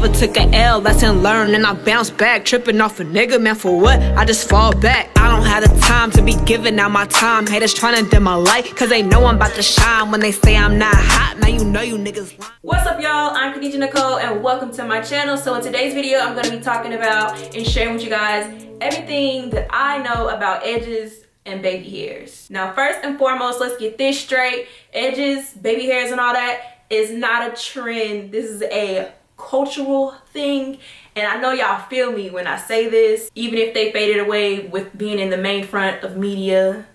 never took a L, lesson learned, and I bounce back. Tripping off a nigga, man, for what? I just fall back. I don't have the time to be giving out my time. Haters trying to dim my light, cause they know I'm about to shine. When they say I'm not hot, now you know you niggas lying. What's up, y'all? I'm Kadijah Nicole, and welcome to my channel. So in today's video, I'm gonna be talking about and sharing with you guys everything that I know about edges and baby hairs. Now, first and foremost, let's get this straight. Edges, baby hairs, and all that is not a trend. This is a cultural thing, and I know y'all feel me when I say this. Even if they faded away with being in the main front of media,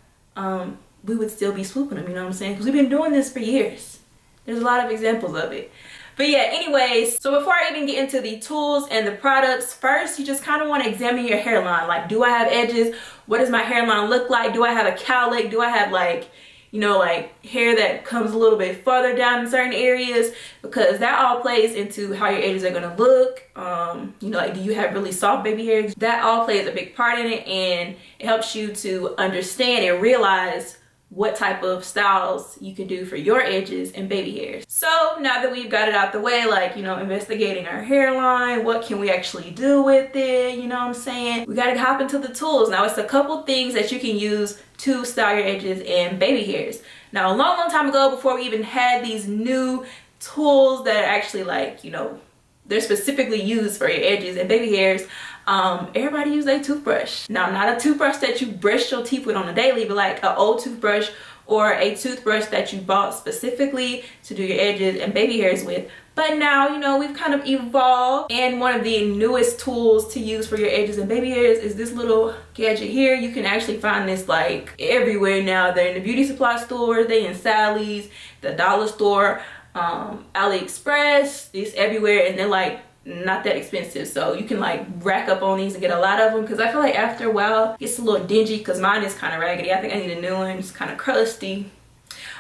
we would still be swooping them, you know what I'm saying? Because we've been doing this for years. There's a lot of examples of it. But yeah, anyways, so before I even get into the tools and the products, first you just kind of want to examine your hairline. Like, do I have edges? What does my hairline look like? Do I have a cowlick? Do I have, like, you know, like hair that comes a little bit further down in certain areas? Because that all plays into how your edges are gonna look. You know, like, do you have really soft baby hairs? That all plays a big part in it, and it helps you to understand and realize what type of styles you can do for your edges and baby hairs. So now that we've got it out the way, like, you know, investigating our hairline, what can we actually do with it, you know what I'm saying? We gotta hop into the tools. Now, it's a couple things that you can use to style your edges and baby hairs. Now, a long time ago, before we even had these new tools that are actually, like, you know, they're specifically used for your edges and baby hairs, everybody used a toothbrush. Now, not a toothbrush that you brush your teeth with on a daily, but like an old toothbrush or a toothbrush that you bought specifically to do your edges and baby hairs with. But now, you know, we've kind of evolved, and one of the newest tools to use for your edges and baby hairs is this little gadget here. You can actually find this like everywhere now. They're in the beauty supply stores, they in Sally's, the dollar store, AliExpress. It's everywhere, and they're like not that expensive, so you can like rack up on these and get a lot of them, because I feel like after a while it gets a little dingy, because mine is kind of raggedy. I think I need a new one. It's kind of crusty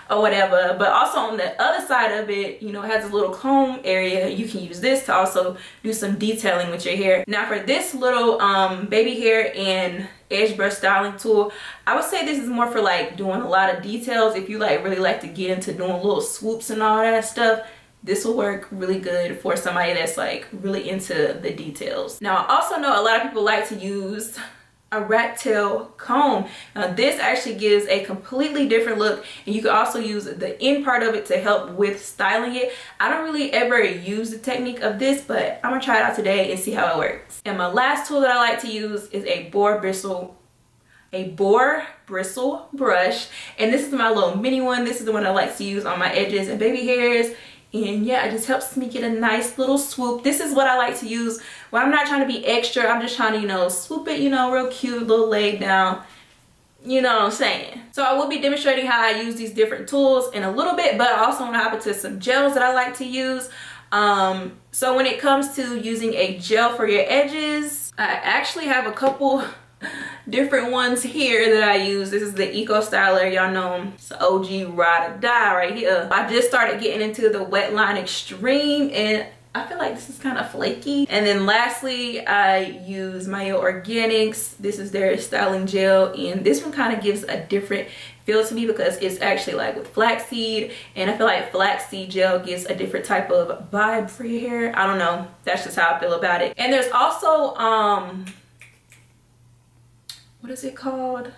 or whatever. But also on the other side of it, you know, it has a little comb area. You can use this to also do some detailing with your hair. Now, for this little baby hair and edge brush styling tool, I would say this is more for like doing a lot of details. If you like really like to get into doing little swoops and all that stuff, this will work really good for somebody that's like really into the details. Now, I also know a lot of people like to use a rat tail comb. Now, this actually gives a completely different look, and you can also use the end part of it to help with styling it. I don't really ever use the technique of this, but I'm gonna try it out today and see how it works. And my last tool that I like to use is a boar bristle brush, and this is my little mini one. This is the one I like to use on my edges and baby hairs. And yeah, it just helps me get a nice little swoop. This is what I like to use when I'm not trying to be extra. I'm just trying to, you know, swoop it, you know, real cute, little laid down. You know what I'm saying? So I will be demonstrating how I use these different tools in a little bit, but I also want to hop into some gels that I like to use. So when it comes to using a gel for your edges, I actually have a couple different ones here that I use. This is the Eco Styler. Y'all know him. It's the OG ride or die right here. I just started getting into the Wet Line Extreme, and I feel like this is kind of flaky. And then lastly, I use Mayo Organics. This is their styling gel, and this one kind of gives a different feel to me because it's actually like with flaxseed, and I feel like flaxseed gel gives a different type of vibe for your hair. I don't know. That's just how I feel about it. And there's also what is it called?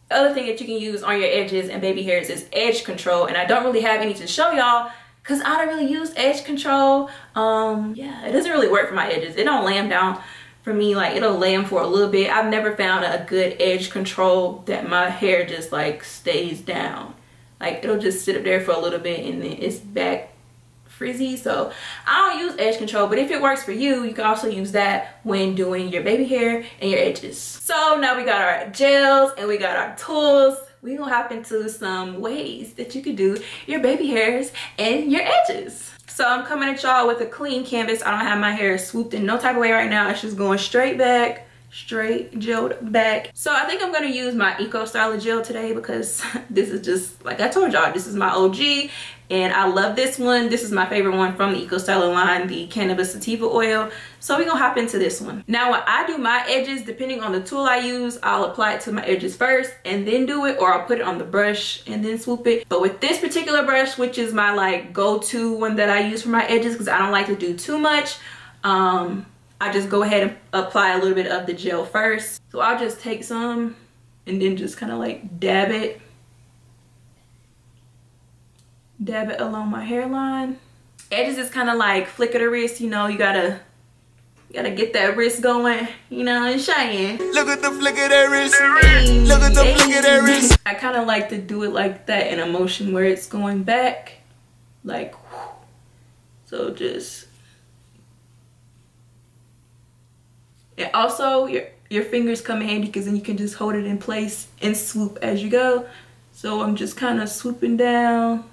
The other thing that you can use on your edges and baby hairs is edge control, and I don't really have any to show y'all because I don't really use edge control. Yeah, it doesn't really work for my edges. It don't lay them down for me. Like, it'll lay them for a little bit. I've never found a good edge control that my hair just like stays down. Like, it'll just sit up there for a little bit and then it's back frizzy. So I don't use edge control, but if it works for you, you can also use that when doing your baby hair and your edges. So now we got our gels and we got our tools. We gonna hop into some ways that you can do your baby hairs and your edges. So I'm coming at y'all with a clean canvas. I don't have my hair swooped in no type of way right now. It's just going straight back, straight gelled back. So I think I'm gonna use my Eco Styler gel today because this is just, like I told y'all, this is my OG, and I love this one. This is my favorite one from the Eco Styler line, the cannabis sativa oil. So we're gonna hop into this one. Now, when I do my edges, depending on the tool I use, I'll apply it to my edges first and then do it, or I'll put it on the brush and then swoop it. But with this particular brush, which is my like go-to one that I use for my edges because I don't like to do too much, I just go ahead and apply a little bit of the gel first. So I'll just take some and then just kind of like dab it along my hairline. Edges is kind of like flick of the wrist, you know, you gotta get that wrist going, you know, and shine. Look at the flick of that wrist. Look at the flick of that wrist. I kind of like to do it like that in a motion where it's going back, like, whew. So just, and also your fingers come in handy because then you can just hold it in place and swoop as you go. So I'm just kind of swooping down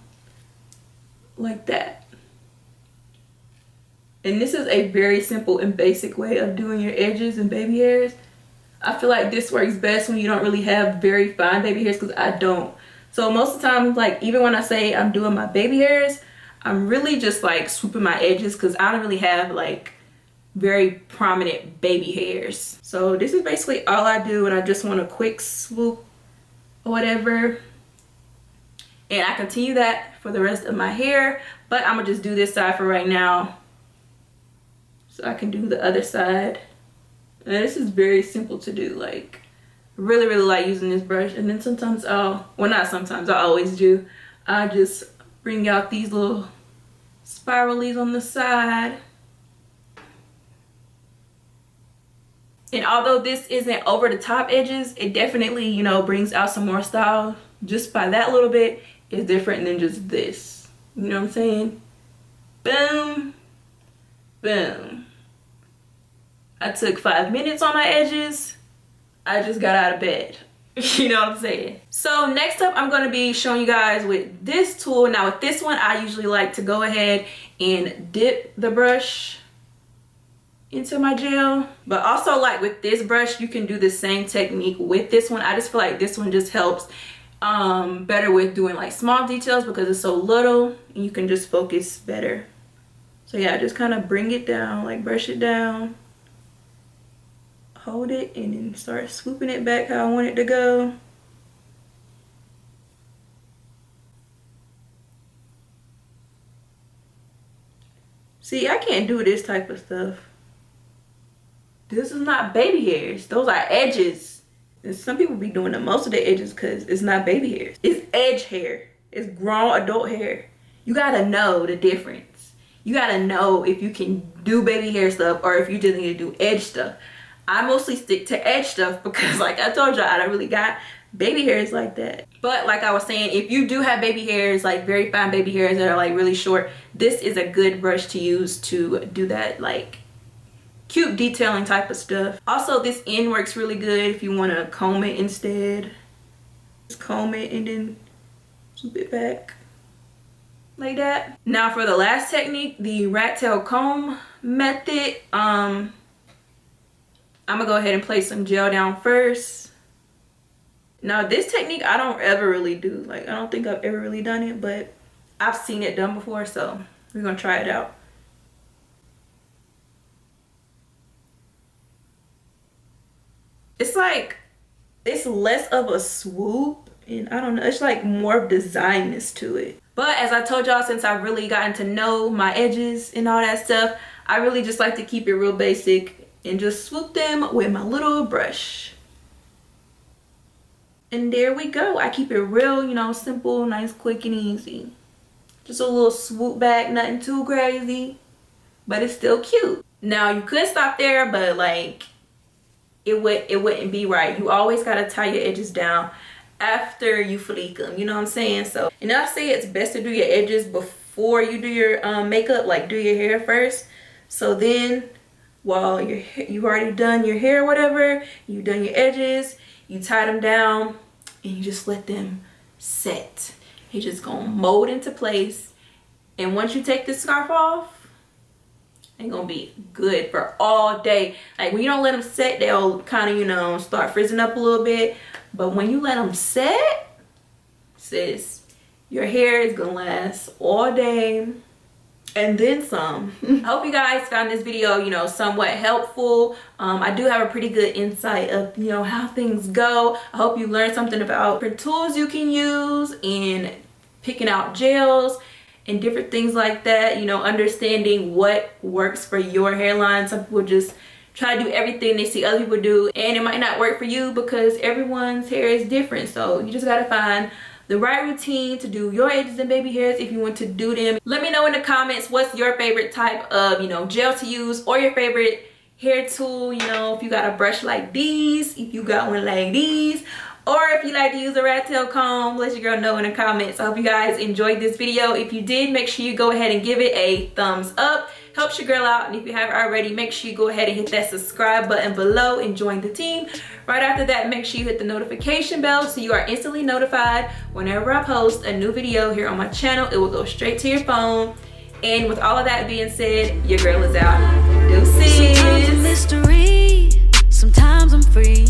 like that. And this is a very simple and basic way of doing your edges and baby hairs. I feel like this works best when you don't really have very fine baby hairs, because I don't. So most of the time, like even when I say I'm doing my baby hairs, I'm really just like swooping my edges because I don't really have like very prominent baby hairs. So this is basically all I do, and I just want a quick swoop or whatever. And I continue that for the rest of my hair, but I'm gonna just do this side for right now, so I can do the other side. And this is very simple to do. Like, really like using this brush. And then sometimes well, not sometimes, I always do, I just bring out these little spiralies on the side. And although this isn't over the top edges, it definitely, you know, brings out some more style. Just by that little bit is different than just this. You know what I'm saying? Boom, boom. I took 5 minutes on my edges. I just got out of bed. You know what I'm saying? So next up, I'm going to be showing you guys with this tool. Now with this one, I usually like to go ahead and dip the brush into my gel. But also, like with this brush, you can do the same technique with this one. I just feel like this one just helps better with doing like small details because it's so little and you can just focus better. So yeah, just kind of bring it down, like brush it down, hold it, and then start swooping it back how I want it to go. See, I can't do this type of stuff. This is not baby hairs. Those are edges. And some people be doing the most of the edges because it's not baby hairs. It's edge hair. It's grown adult hair. You gotta know the difference. You gotta know if you can do baby hair stuff or if you just need to do edge stuff. I mostly stick to edge stuff because, like I told y'all, I don't really got baby hairs like that. But like I was saying, if you do have baby hairs, like very fine baby hairs that are like really short, this is a good brush to use to do that like cute detailing type of stuff. Also, this end works really good if you want to comb it instead. Just comb it and then swoop it back like that. Now for the last technique, the rat tail comb method, I'm gonna go ahead and place some gel down first. Now this technique I don't ever really do. Like, I don't think I've ever really done it, but I've seen it done before, so we're gonna try it out. It's like, it's less of a swoop, and I don't know, it's like more designness to it. But as I told y'all, since I've really gotten to know my edges and all that stuff, I really just like to keep it real basic and just swoop them with my little brush. And there we go. I keep it real, you know, simple, nice, quick, and easy. Just a little swoop back, nothing too crazy, but it's still cute. Now you could stop there, but like, it wouldn't be right. You always gotta tie your edges down after you fleek them, you know what I'm saying? So, and I say it's best to do your edges before you do your makeup, like do your hair first. So then, while you've already done your hair or whatever, you've done your edges, you tie them down, and you just let them set. You're just gonna mold into place. And once you take this scarf off, they're gonna be good for all day. Like when you don't let them set, they'll kind of, you know, start frizzing up a little bit. But when you let them set, sis, your hair is gonna last all day and then some. I hope you guys found this video, you know, somewhat helpful. I do have a pretty good insight of, you know, how things go. I hope you learned something about different tools you can use in picking out gels and different things like that. You know, understanding what works for your hairline. Some people just try to do everything they see other people do, and it might not work for you because everyone's hair is different. So you just gotta find the right routine to do your edges and baby hairs if you want to do them. Let me know in the comments what's your favorite type of, you know, gel to use, or your favorite hair tool. You know, if you got a brush like these, if you got one like these, or if you like to use a rat tail comb. Let your girl know in the comments. I hope you guys enjoyed this video. If you did, make sure you go ahead and give it a thumbs up. Helps your girl out. And if you haven't already, make sure you go ahead and hit that subscribe button below and join the team. Right after that, make sure you hit the notification bell so you are instantly notified whenever I post a new video here on my channel. It will go straight to your phone. And with all of that being said, your girl is out. Deuces. Sometimes a mystery, sometimes I'm free.